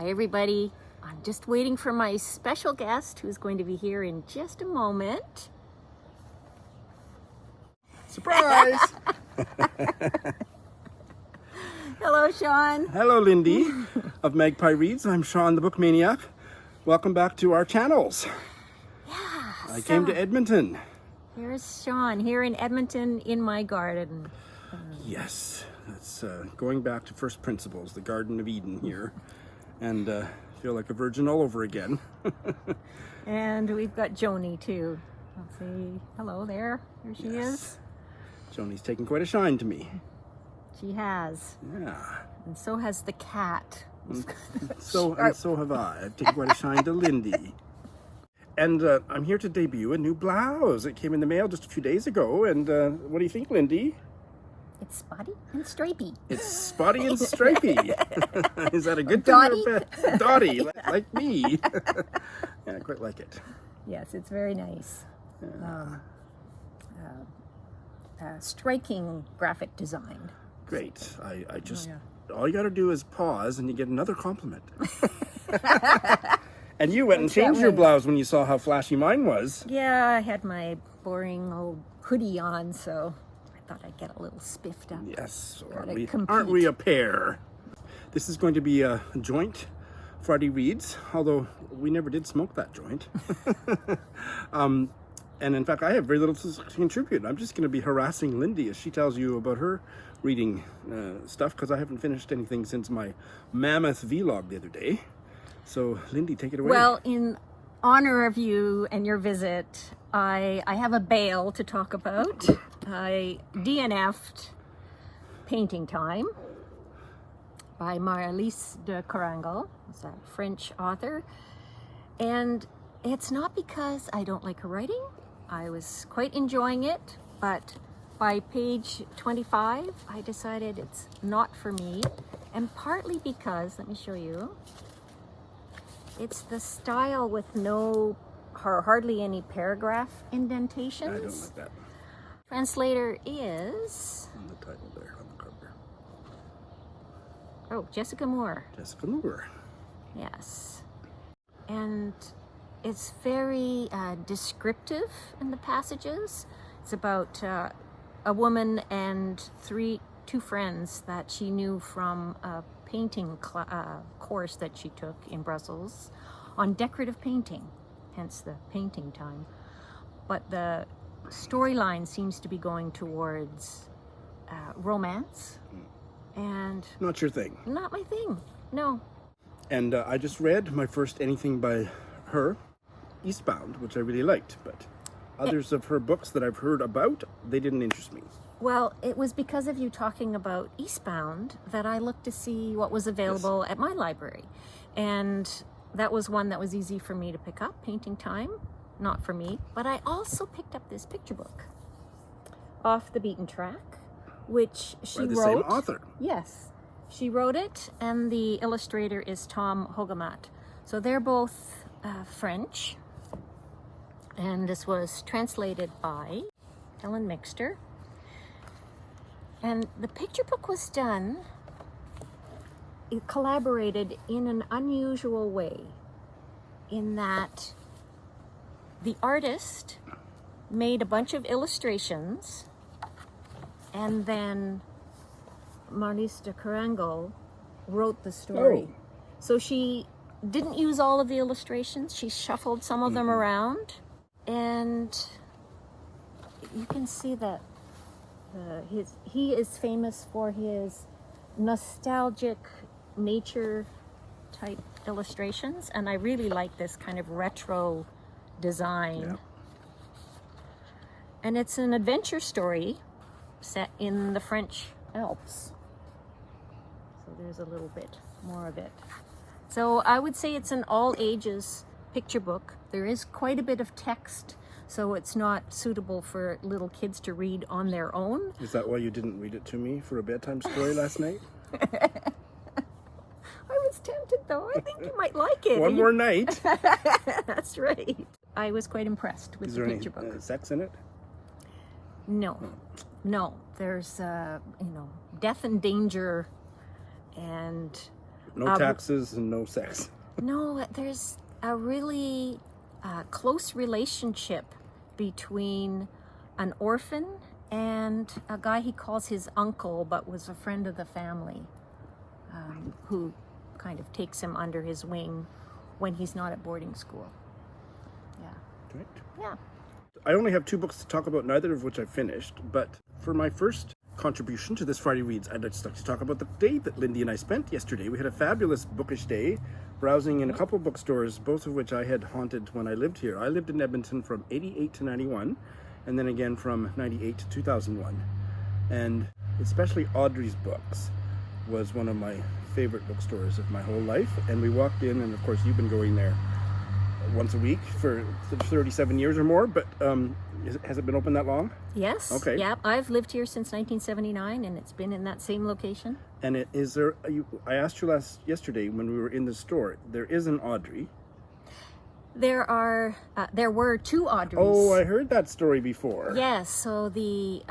Hi, everybody. I'm just waiting for my special guest who's going to be here in just a moment. Surprise! Hello, Sean. Hello, Lindy of Magpie Reads. I'm Sean, the Book Maniac. Welcome back to our channels. Yeah. I came to Edmonton. Here's Sean here in Edmonton in my garden. Yes, that's going back to first principles, the Garden of Eden here. And feel like a virgin all over again. And we've got Joni too. Let's see. Hello there. There she is. Joni's taken quite a shine to me. She has. Yeah. And so has the cat. So have I. I've taken quite a shine to Lindy. And I'm here to debut a new blouse. It came in the mail just a few days ago. And what do you think, Lindy? It's spotty and stripy. It's spotty and stripy. Is that a good Dotty? thing or bad? Dotty, like me. Yeah, I quite like it. Yes, it's very nice. Striking graphic design. Great. I just, all you got to do is pause and you get another compliment. And you went and changed your blouse when you saw how flashy mine was. Yeah, I had my boring old hoodie on, so I thought I'd get a little spiffed up. Yes, Gotta aren't we a pair? This is going to be a joint Friday Reads, although we never did smoke that joint. And in fact, I have very little to contribute. I'm just going to be harassing Lindy as she tells you about her reading stuff, because I haven't finished anything since my mammoth vlog the other day. So, Lindy, take it away. Well, in honor of you and your visit, I have a bail to talk about. I DNF'd Painting Time by Maylis de Kerangal. It's a French author. And it's not because I don't like her writing. I was quite enjoying it, but by page 25, I decided it's not for me. And partly because, let me show you, it's the style with hardly any paragraph indentations. I don't like that. Translator is... On the title there, on the cover. Oh, Jessica Moore. Jessica Moore. Yes. And it's very descriptive in the passages. It's about a woman and two friends that she knew from a painting course that she took in Brussels on decorative painting, hence the painting time. But the storyline seems to be going towards romance, and Not your thing. not my thing. No. And I just read my first anything by her, Eastbound, which I really liked, but others of her books that I've heard about, they didn't interest me. Well, it was because of you talking about Eastbound that I looked to see what was available at my library. And that was one that was easy for me to pick up, Painting Time, not for me. But I also picked up this picture book, Off the Beaten Track, which she By the wrote. same author. Yes, she wrote it, and the illustrator is Tom Hogamat. So they're both French. And this was translated by Helen Mixter. And the picture book was done, it collaborated in an unusual way, in that the artist made a bunch of illustrations, and then Maylis de Kerangal wrote the story. Oh. So she didn't use all of the illustrations, she shuffled some of them around, and you can see that he is famous for his nostalgic nature type illustrations, and I really like this kind of retro design. Yeah. And it's an adventure story set in the French Alps. So there's a little bit more of it. So I would say it's an all ages picture book. There is quite a bit of text, so it's not suitable for little kids to read on their own. Is that why you didn't read it to me for a bedtime story last night? I was tempted though. I think you might like it. One more night. That's right. I was quite impressed with Is the there picture any book. sex in it? No. There's death and danger, and No taxes and no sex. No, there's a really close relationship between an orphan and a guy he calls his uncle, but was a friend of the family, who kind of takes him under his wing when he's not at boarding school. Yeah. Right. Yeah. I only have 2 books to talk about, neither of which I finished, but for my first contribution to this Friday Reads, I'd just like to talk about the day that Lindy and I spent yesterday. We had a fabulous bookish day, browsing in a couple bookstores, both of which I had haunted when I lived here. I lived in Edmonton from 88 to 91, and then again from 98 to 2001. And especially Audrey's Books was one of my favorite bookstores of my whole life. And we walked in, and of course you've been going there once a week for 37 years or more, but has it been open that long? Yes. Okay. Yeah, I've lived here since 1979, and it's been in that same location. And is there? I asked you yesterday when we were in the store. There is an Audrey. There were 2 Audreys. Oh, I heard that story before. Yes. So the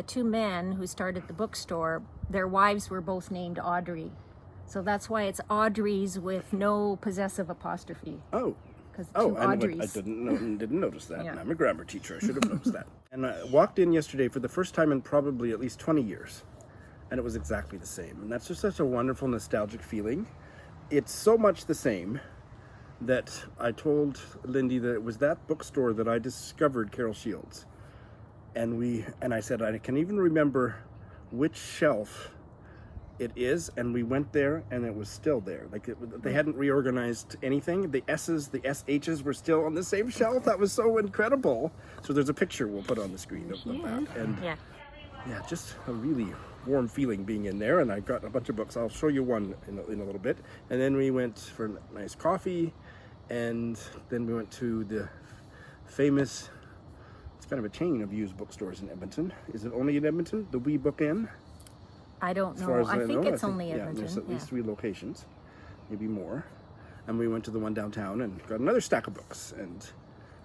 2 men who started the bookstore, their wives were both named Audrey, so that's why it's Audrey's with no possessive apostrophe. Oh. I didn't notice that. Yeah. I'm a grammar teacher. I should have noticed that. And I walked in yesterday for the first time in probably at least 20 years, and it was exactly the same. And that's just such a wonderful, nostalgic feeling. It's so much the same that I told Lindy that it was that bookstore that I discovered Carol Shields. And I said, I can even remember which shelf it is, and we went there and it was still there. Like they hadn't reorganized anything. The S's, the SH's were still on the same shelf. That was so incredible. So there's a picture we'll put on the screen of that. And yeah, just a really warm feeling being in there. And I got a bunch of books. I'll show you one in a little bit. And then we went for a nice coffee, and then we went to the famous, it's kind of a chain of used bookstores in Edmonton. Is it only in Edmonton? The Wee Book Inn? I don't know. I think it's only Yeah, Edmonton. there's at least 3 locations, maybe more. And we went to the one downtown and got another stack of books, and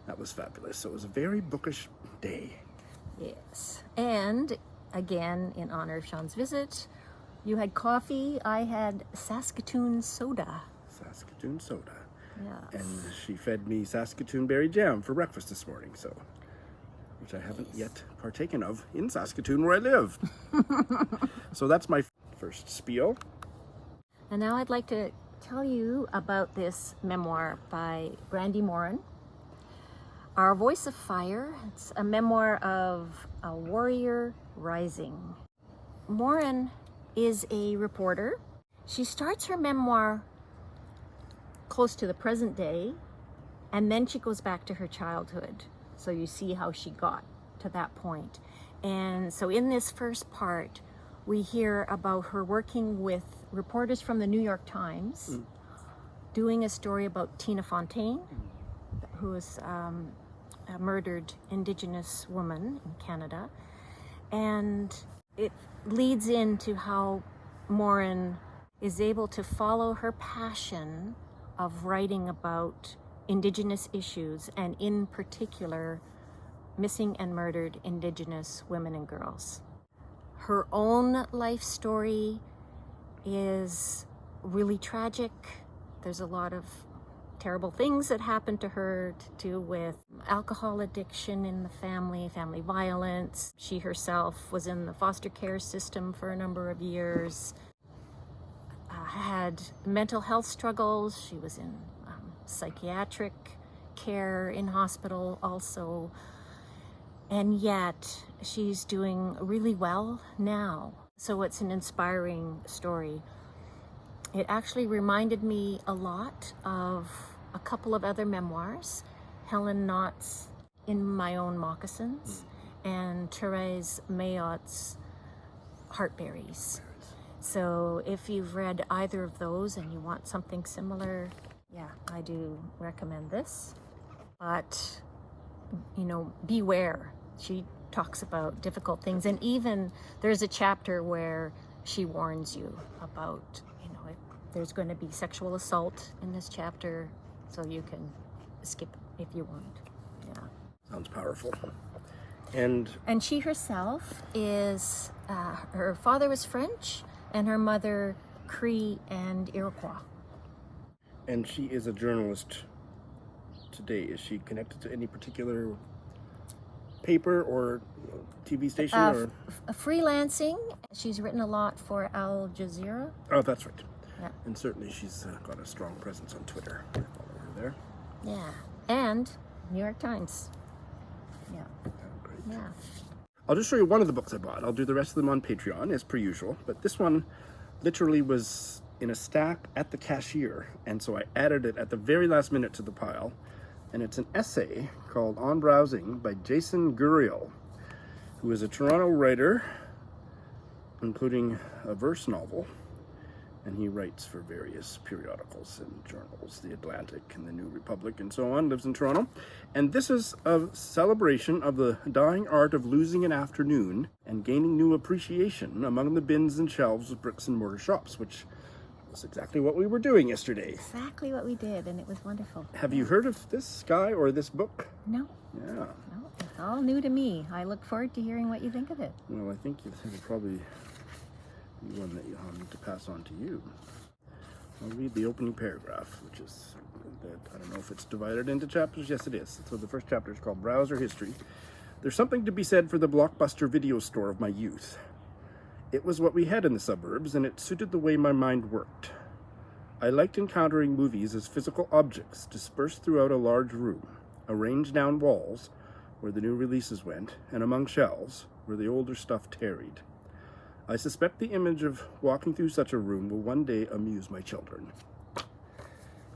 that was fabulous. So it was a very bookish day. Yes. And again, in honor of Sean's visit, you had coffee. I had Saskatoon soda. Saskatoon soda. Yes. And she fed me Saskatoon berry jam for breakfast this morning, which I haven't yet partaken of in Saskatoon where I live. So that's my first spiel. And now I'd like to tell you about this memoir by Brandi Morin, Our Voice of Fire. It's a memoir of a warrior rising. Morin is a reporter. She starts her memoir close to the present day, and then she goes back to her childhood. So you see how she got to that point. And so in this first part, we hear about her working with reporters from the New York Times, doing a story about Tina Fontaine, who was a murdered Indigenous woman in Canada. And it leads into how Morin is able to follow her passion of writing about Indigenous issues, and in particular, missing and murdered Indigenous women and girls. Her own life story is really tragic. There's a lot of terrible things that happened to her to do with alcohol addiction in the family violence. She herself was in the foster care system for a number of years, had mental health struggles. She was in psychiatric care in hospital also. And yet she's doing really well now. So it's an inspiring story. It actually reminded me a lot of a couple of other memoirs, Helen Knott's In My Own Moccasins and Terese Mailhot's Heartberries. So if you've read either of those and you want something similar, yeah, I do recommend this. But, beware. She talks about difficult things, and even there's a chapter where she warns you about, if there's going to be sexual assault in this chapter, so you can skip if you want. Yeah. Sounds powerful. And she herself is, her father was French, and her mother Cree, and Iroquois. And she is a journalist today. Is she connected to any particular paper or TV station? Or Freelancing. She's written a lot for Al Jazeera. Oh, that's right. Yeah. And certainly she's got a strong presence on Twitter. I follow her there. Yeah. And New York Times. Yeah. Oh, great. Yeah. I'll just show you one of the books I bought. I'll do the rest of them on Patreon, as per usual. But this one literally was in a stack at the cashier. And so I added it at the very last minute to the pile. And it's an essay called On Browsing by Jason Guriel, who is a Toronto writer, including a verse novel. And he writes for various periodicals and journals, The Atlantic and The New Republic and so on, lives in Toronto. And this is a celebration of the dying art of losing an afternoon and gaining new appreciation among the bins and shelves of bricks and mortar shops, which was exactly what we were doing yesterday. Exactly what we did, and it was wonderful. Have you heard of this guy or this book? No. Yeah. No, it's all new to me. I look forward to hearing what you think of it. Well, I think it'll probably be one that I'll need to pass on to you. I'll read the opening paragraph, which is, I don't know if it's divided into chapters. Yes, it is. So the first chapter is called Browser History. There's something to be said for the Blockbuster video store of my youth. It was what we had in the suburbs, and it suited the way my mind worked. I liked encountering movies as physical objects dispersed throughout a large room, arranged down walls where the new releases went, and among shelves where the older stuff tarried. I suspect the image of walking through such a room will one day amuse my children.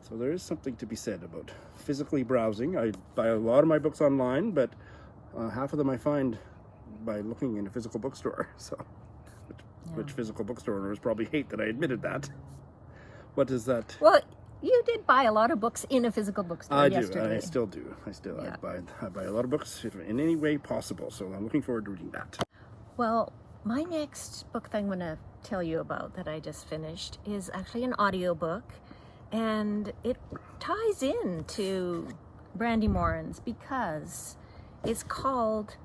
So there is something to be said about physically browsing. I buy a lot of my books online, but half of them I find by looking in a physical bookstore. So, which physical bookstore owners probably hate that I admitted that. What is that? Well, you did buy a lot of books in a physical bookstore yesterday. I still do. I buy a lot of books in any way possible. So I'm looking forward to reading that. Well, my next book that I'm going to tell you about that I just finished is actually an audiobook, and it ties into Brandi Morin's because it's called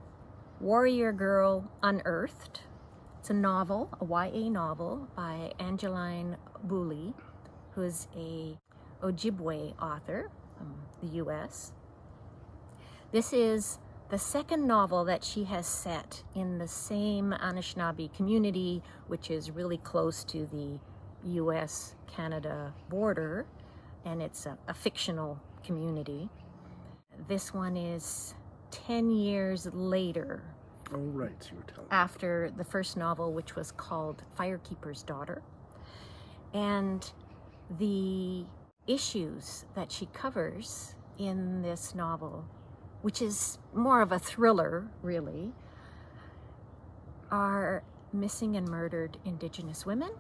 Warrior Girl Unearthed. It's a novel, a YA novel by Angeline Boulley, who is a Ojibwe author from the U.S. This is the second novel that she has set in the same Anishinaabe community, which is really close to the US-Canada border, and it's a fictional community. This one is 10 years later. Oh, right, you were telling me. After the first novel, which was called Firekeeper's Daughter. And the issues that she covers in this novel, which is more of a thriller, really, are missing and murdered Indigenous women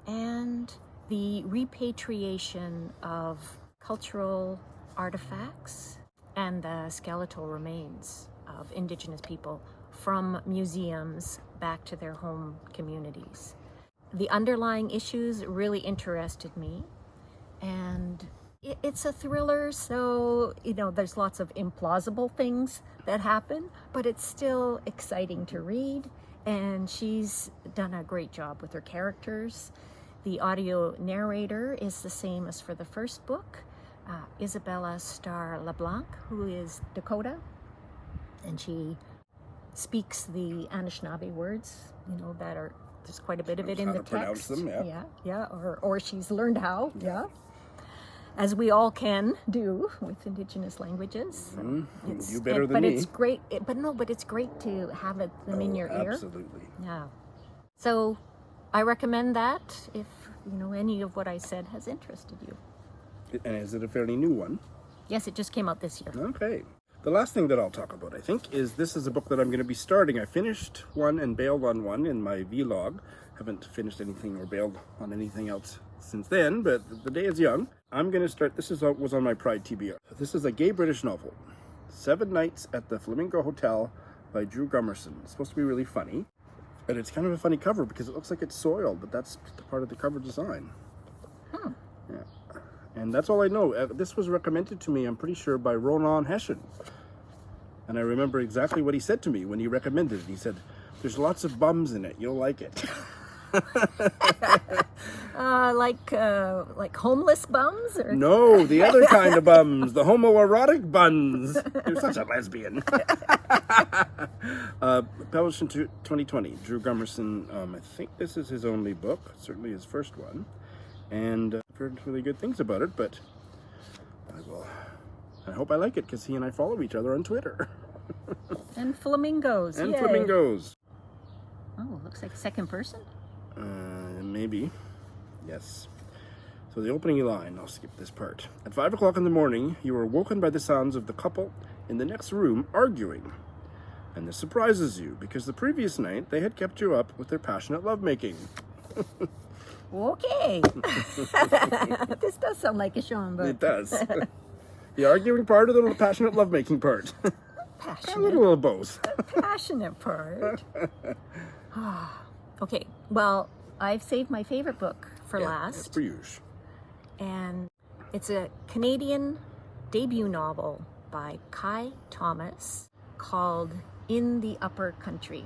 and the repatriation of cultural artifacts and the skeletal remains of Indigenous people from museums back to their home communities. The underlying issues really interested me, and it's a thriller, so, there's lots of implausible things that happen, but it's still exciting to read, and she's done a great job with her characters. The audio narrator is the same as for the first book, Isabella Starr LeBlanc, who is Dakota, and she speaks the Anishinaabe words, that are, there's quite a bit of it in the text. Pronounce them, yeah, or she's learned how, as we all can do with Indigenous languages. Mm-hmm. You better than me. It's great. But it's great to have them in your ear. Absolutely. Yeah. So I recommend that if any of what I said has interested you. And is it a fairly new one? Yes, it just came out this year. Okay. The last thing that I'll talk about, I think, is this is a book that I'm going to be starting. I finished one and bailed on one in my vlog. Haven't finished anything or bailed on anything else since then, but the day is young. I'm going to start, this was on my Pride TBR. This is a gay British novel, 7 Nights at the Flamingo Hotel by Drew Gummerson. It's supposed to be really funny, and it's kind of a funny cover because it looks like it's soiled, but that's part of the cover design. Yeah. And that's all I know. This was recommended to me, I'm pretty sure, by Ronan Hession. And I remember exactly what he said to me when he recommended it. He said, "There's lots of bums in it. You'll like it." Like homeless bums? Or? No, the other kind of bums, the homoerotic buns. You're such a lesbian. Published in 2020, Drew Gummerson. I think this is his only book, certainly his first one. And I've heard really good things about it, but I hope I like it because he and I follow each other on Twitter. And flamingos. And yay. flamingos. Oh, looks like second person. Maybe. Yes. So the opening line, I'll skip this part. At 5 o'clock in the morning, you are woken by the sounds of the couple in the next room arguing. And this surprises you because the previous night they had kept you up with their passionate lovemaking. Okay. This does sound like a Sean book. It does. The arguing part or the passionate lovemaking part? A little of both. The passionate part. Okay, well, I've saved my favorite book for last. For usual. And it's a Canadian debut novel by Kai Thomas called In the Upper Country.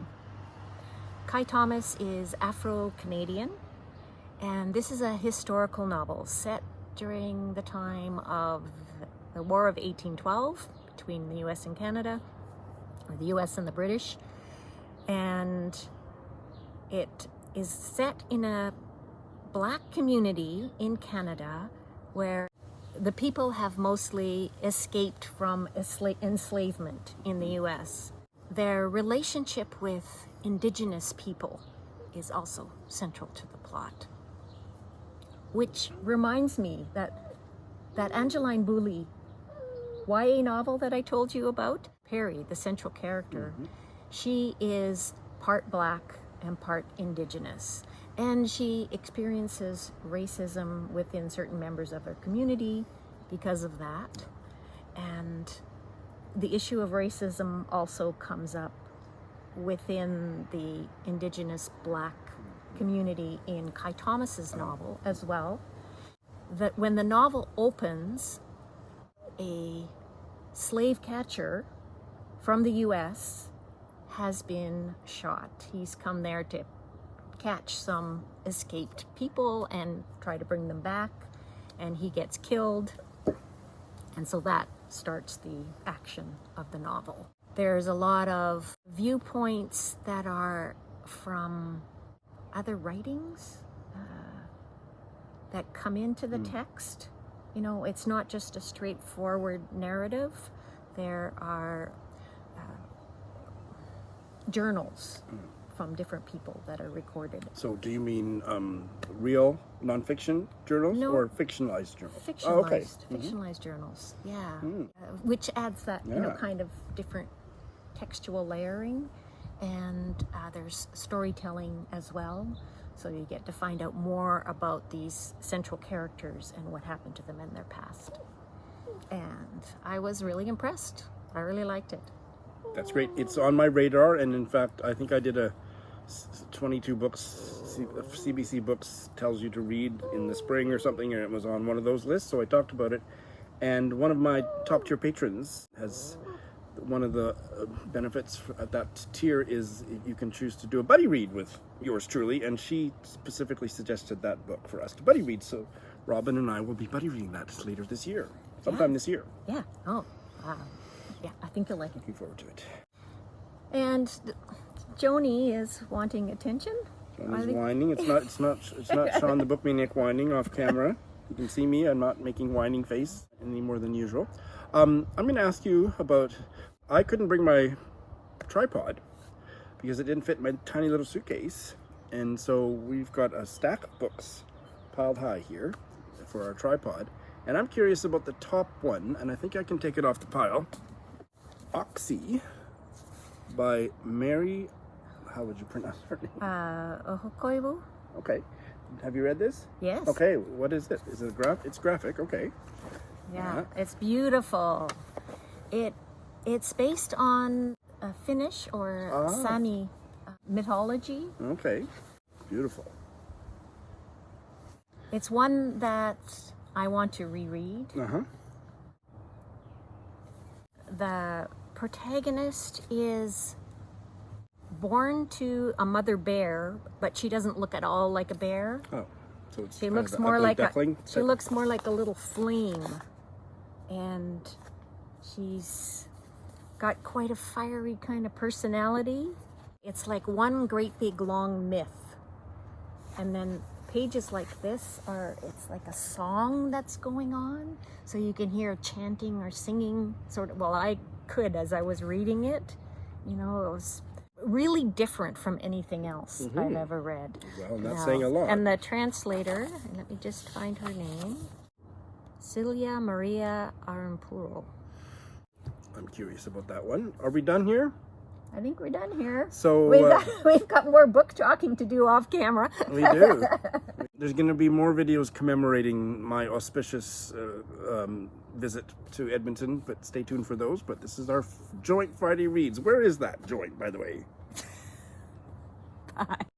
Kai Thomas is Afro-Canadian, and this is a historical novel set during the time of the War of 1812 between the US and Canada, or the US and the British. And it is set in a Black community in Canada where the people have mostly escaped from enslavement in the US. Their relationship with Indigenous people is also central to the plot. Which reminds me that Angeline Boulley YA novel that I told you about, Perry, the central character, she is part Black and part Indigenous. And she experiences racism within certain members of her community because of that. And the issue of racism also comes up within the Indigenous Black community in Kai Thomas's novel as well. That when the novel opens, a slave catcher from the US has been shot. He's come there to catch some escaped people and try to bring them back, and he gets killed. And so that starts the action of the novel. There's a lot of viewpoints that are from other writings that come into the text. You know, it's not just a straightforward narrative. There are journals from different people that are recorded. So do you mean real nonfiction journals or fictionalized journals? Fictionalized, fictionalized journals, which adds that, you know, kind of different textual layering. And there's storytelling as well. So you get to find out more about these central characters and what happened to them in their past. And I was really impressed. I really liked it. That's great. It's on my radar, and in fact, I think I did a 22 books, CBC Books tells you to read in the spring or something, and it was on one of those lists, so I talked about it. And one of my top tier patrons has, one of the benefits at that tier is you can choose to do a buddy read with yours truly, and she specifically suggested that book for us to buddy read, so Robin and I will be buddy reading that later this year, sometime this year. Yeah. Oh, wow. Yeah, I think you'll like it. Looking forward to it. And Joni is wanting attention. Joni's whining. It's not Sean the Book Maniac whining off camera. You can see me. I'm not making whining face any more than usual. I'm going to ask you about. I couldn't bring my tripod because it didn't fit my tiny little suitcase, and so we've got a stack of books piled high here for our tripod. And I'm curious about the top one, and I think I can take it off the pile. Oksi by Mary, how would you pronounce her name? Ahokoivu. Okay. Have you read this? Yes. Okay, what is it? Is it it's graphic, okay. Yeah, it's beautiful. It's based on Finnish or Sami mythology. Okay, beautiful. It's one that I want to reread. The protagonist is born to a mother bear, but she doesn't look at all like a bear. Oh, so it's She kind looks of an more ugly like duckling. she looks more like a little flame, and she's got quite a fiery kind of personality. It's like one great big long myth, and then pages like this it's like a song that's going on, so you can hear chanting or singing sort of. Well, I could as I was reading it. You know, it was really different from anything else I've ever read. Well, not saying a lot. And the translator, let me just find her name, Celia Maria Arampuro. I'm curious about that one. Are we done here? I think we're done here. So We've got more book talking to do off camera. we do. There's going to be more videos commemorating my auspicious visit to Edmonton, but stay tuned for those. But this is our joint Friday reads. Where is that joint, by the way? Bye.